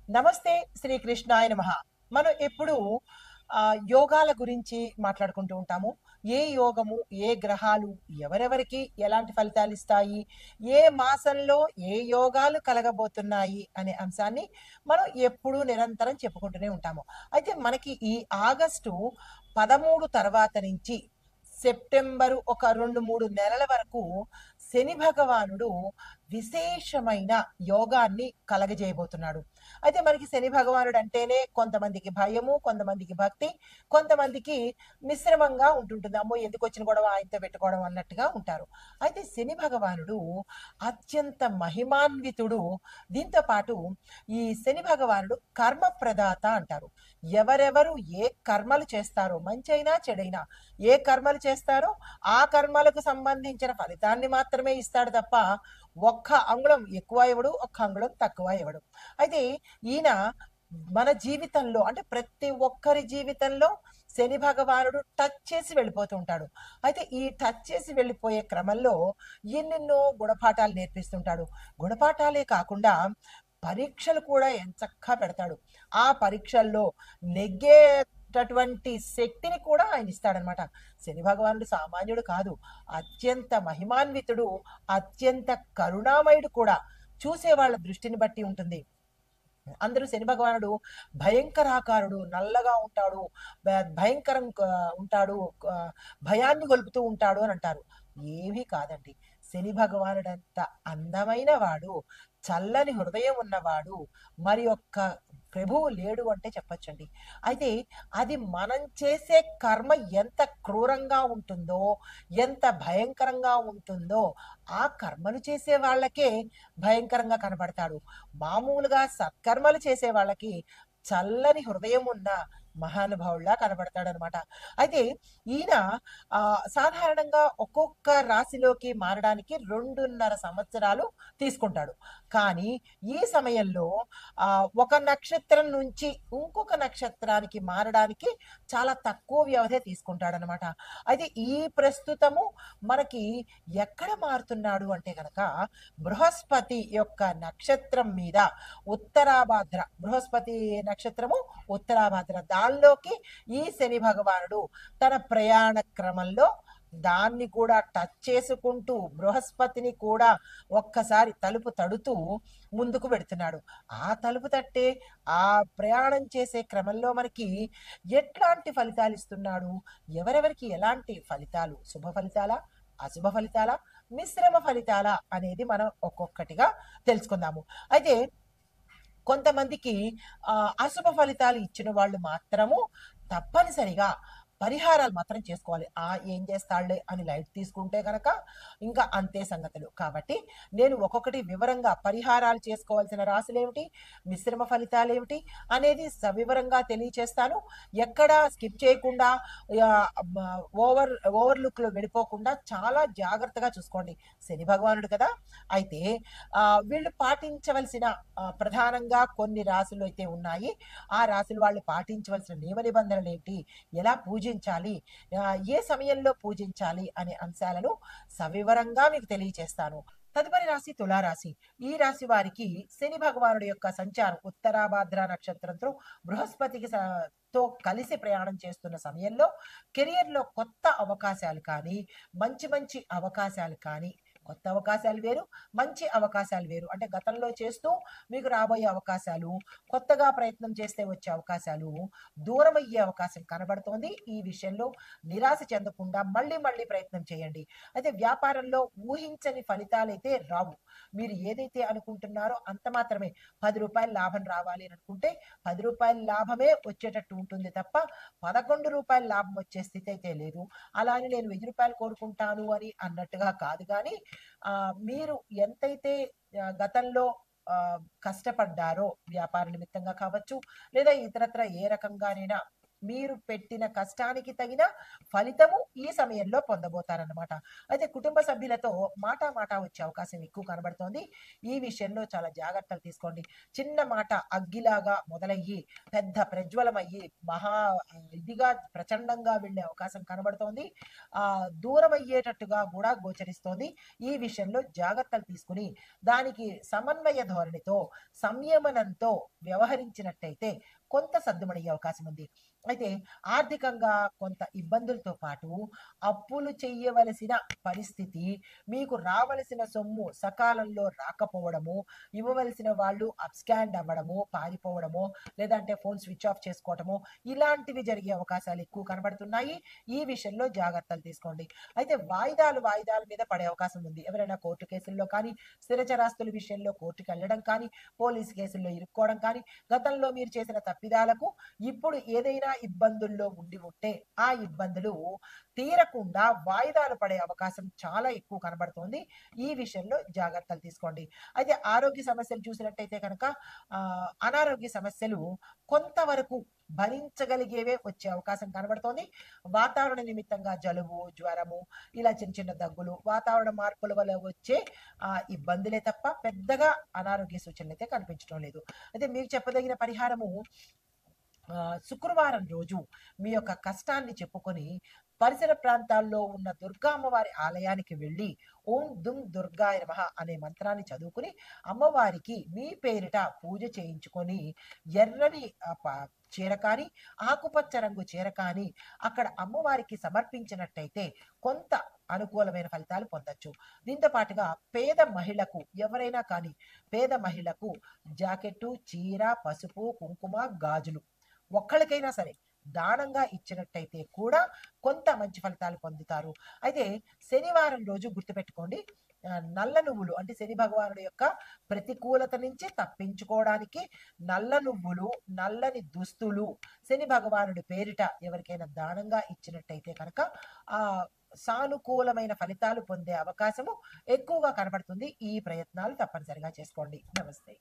నమస్తే శ్రీకృష్ణాయ నమః. మనం ఎప్పుడు యోగాల గురించి మాట్లాడుకుంటూ ఉంటాము. ఏ యోగము, ఏ గ్రహాలు ఎవరెవరికి ఎలాంటి ఫలితాలు ఇస్తాయి, ఏ మాసంలో ఏ యోగాలు కలగబోతున్నాయి అనే అంశాన్ని మనం ఎప్పుడూ నిరంతరం చెప్పుకుంటూనే ఉంటాము. అయితే మనకి ఈ ఆగస్టు 13 తర్వాత నుంచి సెప్టెంబరు ఒక 2, 3 నెలల వరకు శని భగవానుడు విశేషమైన యోగాన్ని కలగజేయబోతున్నాడు. అయితే మనకి శని భగవానుడు అంటేనే కొంతమందికి భయము, కొంతమందికి భక్తి, కొంతమందికి మిశ్రమంగా ఉంటుంటుంది. అమ్మో! ఎందుకొచ్చిన గొడవ ఆయనతో పెట్టుకోవడం అన్నట్టుగా ఉంటారు. అయితే శని భగవానుడు అత్యంత మహిమాన్వితుడు. దీంతో పాటు ఈ శని భగవానుడు కర్మ ప్రదాత అంటారు. ఎవరెవరు ఏ కర్మలు చేస్తారో, మంచైనా చెడైనా ఏ కర్మలు చేస్తారో ఆ కర్మలకు సంబంధించిన ఫలితాన్ని మాత్రమే ఇస్తాడు తప్ప ఒక్క అంగుళం ఎక్కువ ఇవ్వడు, ఒక్క అంగుళం తక్కువ ఇవ్వడు. అయితే ఈయన మన జీవితంలో అంటే ప్రతి ఒక్కరి జీవితంలో శని భగవానుడు టచ్ చేసి వెళ్ళిపోతూ ఉంటాడు. అయితే ఈ టచ్ చేసి వెళ్ళిపోయే క్రమంలో ఎన్నెన్నో గుణపాఠాలు నేర్పిస్తుంటాడు. గుణపాఠాలే కాకుండా పరీక్షలు కూడా ఎంచక్కా పెడతాడు. ఆ పరీక్షల్లో నెగ్గేటటువంటి శక్తిని కూడా ఆయన ఇస్తాడనమాట. శని భగవానుడు సామాన్యుడు కాదు. అత్యంత మహిమాన్వితుడు, అత్యంత కరుణామయుడు కూడా. చూసే వాళ్ళ దృష్టిని బట్టి ఉంటుంది. అందరూ శని భగవానుడు భయంకరాకారుడు, నల్లగా ఉంటాడు, భయంకరం ఉంటాడు, భయాన్ని గొలుపుతూ ఉంటాడు అని అంటారు. ఏమీ కాదండి. శని భగవానుడంత అందమైన వాడు, చల్లని హృదయం ఉన్నవాడు మరి ఒక్క ప్రభువు లేడు అంటే చెప్పొచ్చండి. అయితే అది మనం చేసే కర్మ ఎంత క్రూరంగా ఉంటుందో, ఎంత భయంకరంగా ఉంటుందో ఆ కర్మలు చేసే వాళ్ళకే భయంకరంగా కనబడతాడు. మామూలుగా సత్కర్మలు చేసే వాళ్ళకి చల్లని హృదయం ఉన్న మహానుభావుల్లా కనబడతాడనమాట. అయితే ఈయన సాధారణంగా ఒక్కొక్క రాశిలోకి మారడానికి 2.5 సంవత్సరాలు తీసుకుంటాడు. కానీ ఈ సమయంలో ఒక నక్షత్రం నుంచి ఇంకొక నక్షత్రానికి మారడానికి చాలా తక్కువ వ్యవధే తీసుకుంటాడనమాట. అయితే ఈ ప్రస్తుతము మనకి ఎక్కడ మారుతున్నాడు అంటే గనక బృహస్పతి యొక్క నక్షత్రం మీద ఉత్తరాభాద్ర, బృహస్పతి నక్షత్రము ఉత్తరాభాద్ర, దానిలోకి ఈ శని భగవానుడు తన ప్రయాణ క్రమంలో దాన్ని కూడా టచ్ చేసుకుంటూ బృహస్పతిని కూడా ఒక్కసారి తలుపు తడుతూ ముందుకు పెడుతున్నాడు. ఆ తలుపు తట్టే ఆ ప్రయాణం చేసే క్రమంలో మనకి ఎట్లాంటి ఫలితాలు ఇస్తున్నాడు, ఎవరెవరికి ఎలాంటి ఫలితాలు, శుభ ఫలితాలా, అశుభ ఫలితాలా, మిశ్రమ ఫలితాలా అనేది మనం ఒక్కొక్కటిగా తెలుసుకుందాము. అయితే కొంతమందికి అశుభ ఫలితాలు ఇచ్చిన వాళ్ళు మాత్రము తప్పనిసరిగా పరిహారాలు మాత్రం చేసుకోవాలి. ఏం చేస్తాడులే అని లైట్ తీసుకుంటే గనక ఇంకా అంతే సంగతులు. కాబట్టి నేను ఒక్కొక్కటి వివరంగా పరిహారాలు చేసుకోవాల్సిన రాశులేమిటి, మిశ్రమ ఫలితాలేమిటి అనేది సవివరంగా తెలియచేస్తాను. ఎక్కడా స్కిప్ చేయకుండా ఓవర్లుక్లో వెళ్ళిపోకుండా చాలా జాగ్రత్తగా చూసుకోండి. శని భగవానుడు కదా. అయితే వీళ్ళు పాటించవలసిన ప్రధానంగా కొన్ని రాశులు అయితే ఉన్నాయి. ఆ రాశులు వాళ్ళు పాటించవలసిన నియమ నిబంధనలు ఏంటి, ఎలా పూజించాలి, ఏ సమయంలో పూజించాలి అనే అంశాలను సవివరంగా మీకు తెలియచేస్తాను. తదుపరి రాశి తులారాశి. ఈ రాశి వారికి శని భగవానుడి యొక్క సంచారం ఉత్తరాభాద్ర నక్షత్రంతో బృహస్పతికి తో కలిసి ప్రయాణం చేస్తున్న సమయంలో కెరియర్లో కొత్త అవకాశాలు కానీ, మంచి మంచి అవకాశాలు కానీ, కొత్త అవకాశాలు వేరు, మంచి అవకాశాలు వేరు. అంటే గతంలో చేస్తూ మీకు రాబోయే అవకాశాలు, కొత్తగా ప్రయత్నం చేస్తే వచ్చే అవకాశాలు దూరం అయ్యే అవకాశం కనబడుతోంది. ఈ విషయంలో నిరాశ చెందకుండా మళ్ళీ మళ్ళీ ప్రయత్నం చేయండి. అయితే వ్యాపారంలో ఊహించని ఫలితాలైతే రావు. మీరు ఏదైతే అనుకుంటున్నారో అంత మాత్రమే. ₹10 లాభం రావాలి అని అనుకుంటే ₹10 లాభమే వచ్చేటట్టు ఉంటుంది తప్ప ₹11 లాభం వచ్చే స్థితి అయితే లేదు. అలా అని నేను ₹1000 కోరుకుంటాను అని అన్నట్టుగా కాదు కానీ మీరు ఎంతైతే గతంలో కష్టపడ్డారో వ్యాపార నిమిత్తంగా కావచ్చు, లేదా ఇతరత్ర ఏ రకంగానైనా మీరు పెట్టిన కష్టానికి తగిన ఫలితము ఈ సమయంలో పొందబోతారన్నమాట. అయితే కుటుంబ సభ్యులతో మాట వచ్చే అవకాశం ఎక్కువ కనబడుతోంది. ఈ విషయంలో చాలా జాగ్రత్తలు తీసుకోండి. చిన్న మాట అగ్గిలాగా మొదలయ్యి పెద్ద ప్రజ్వలమయ్యి మహా ఇదిగా ప్రచండంగా వెళ్ళే అవకాశం కనబడుతోంది. దూరం అయ్యేటట్టుగా కూడా గోచరిస్తోంది. ఈ విషయంలో జాగ్రత్తలు తీసుకుని దానికి సమన్వయ ధోరణితో సంయమనంతో వ్యవహరించినట్టయితే కొంత సద్దుమణిగే అవకాశం ఉంది. అయితే ఆర్థికంగా కొంత ఇబ్బందులతో పాటు అప్పులు చెయ్యవలసిన పరిస్థితి, మీకు రావలసిన సొమ్ము సకాలంలో రాకపోవడము, ఇవ్వవలసిన వాళ్ళు అబ్స్కాండ్ అవ్వడము, పారిపోవడము, లేదంటే ఫోన్ స్విచ్ ఆఫ్ చేసుకోవటము, ఇలాంటివి జరిగే అవకాశాలు ఎక్కువ కనబడుతున్నాయి. ఈ విషయంలో జాగ్రత్తలు తీసుకోండి. అయితే వాయిదాల మీద పడే అవకాశం ఉంది. ఎవరైనా కోర్టు కేసుల్లో కానీ, స్థిరచరాస్తుల విషయంలో కోర్టుకు వెళ్ళడం కానీ, పోలీసు కేసుల్లో ఇరుక్కోవడం కానీ, గతంలో మీరు చేసిన తప్పిదాలకు ఇప్పుడు ఏదైనా ఇబ్బందుల్లో ఉండి ఉంటే ఆ ఇబ్బందులు తీరకుండా వాయిదాలు పడే అవకాశం చాలా ఎక్కువ కనబడుతోంది. ఈ విషయంలో జాగ్రత్తలు తీసుకోండి. అయితే ఆరోగ్య సమస్యలు చూసినట్టయితే కనుక అనారోగ్య సమస్యలు కొంతవరకు భరించగలిగేవే వచ్చే అవకాశం కనబడుతోంది. వాతావరణ నిమిత్తంగా జలుబు, జ్వరము, ఇలా చిన్న దగ్గులు, వాతావరణ మార్పుల వల్ల వచ్చే ఇబ్బందులే తప్ప పెద్దగా అనారోగ్య సూచనలు అయితే కనిపించడం లేదు. అయితే మీకు చెప్పదగిన పరిహారము, శుక్రవారం రోజు మీ యొక్క కష్టాన్ని చెప్పుకొని పరిసర ప్రాంతాల్లో ఉన్న దుర్గా అమ్మవారి ఆలయానికి వెళ్ళి ఓం దుమ్ దుర్గాయ నమః అనే మంత్రాన్ని చదువుకుని అమ్మవారికి మీ పేరిట పూజ చేయించుకొని ఎర్రని చీర కానీ, ఆకుపచ్చ రంగు చీర కానీ అక్కడ అమ్మవారికి సమర్పించినట్టయితే కొంత అనుకూలమైన ఫలితాలు పొందొచ్చు. దీంతో పాటుగా పేద మహిళకు, ఎవరైనా కానీ పేద మహిళకు జాకెట్టు, చీర, పసుపు, కుంకుమ, గాజులు ఒక్కళ్ళకైనా సరే దానంగా ఇచ్చినట్టయితే కూడా కొంత మంచి ఫలితాలు పొందుతారు. అయితే శనివారం రోజు గుర్తుపెట్టుకోండి, నల్ల నువ్వులు అంటే శని భగవానుడి యొక్క ప్రతికూలత నుంచి తప్పించుకోవడానికి నల్ల నువ్వులు, నల్లని దుస్తులు శని భగవానుడి పేరిట ఎవరికైనా దానంగా ఇచ్చినట్టయితే కనుక ఆ సానుకూలమైన ఫలితాలు పొందే అవకాశము ఎక్కువగా కనబడుతుంది. ఈ ప్రయత్నాలు తప్పనిసరిగా చేసుకోండి. నమస్తే.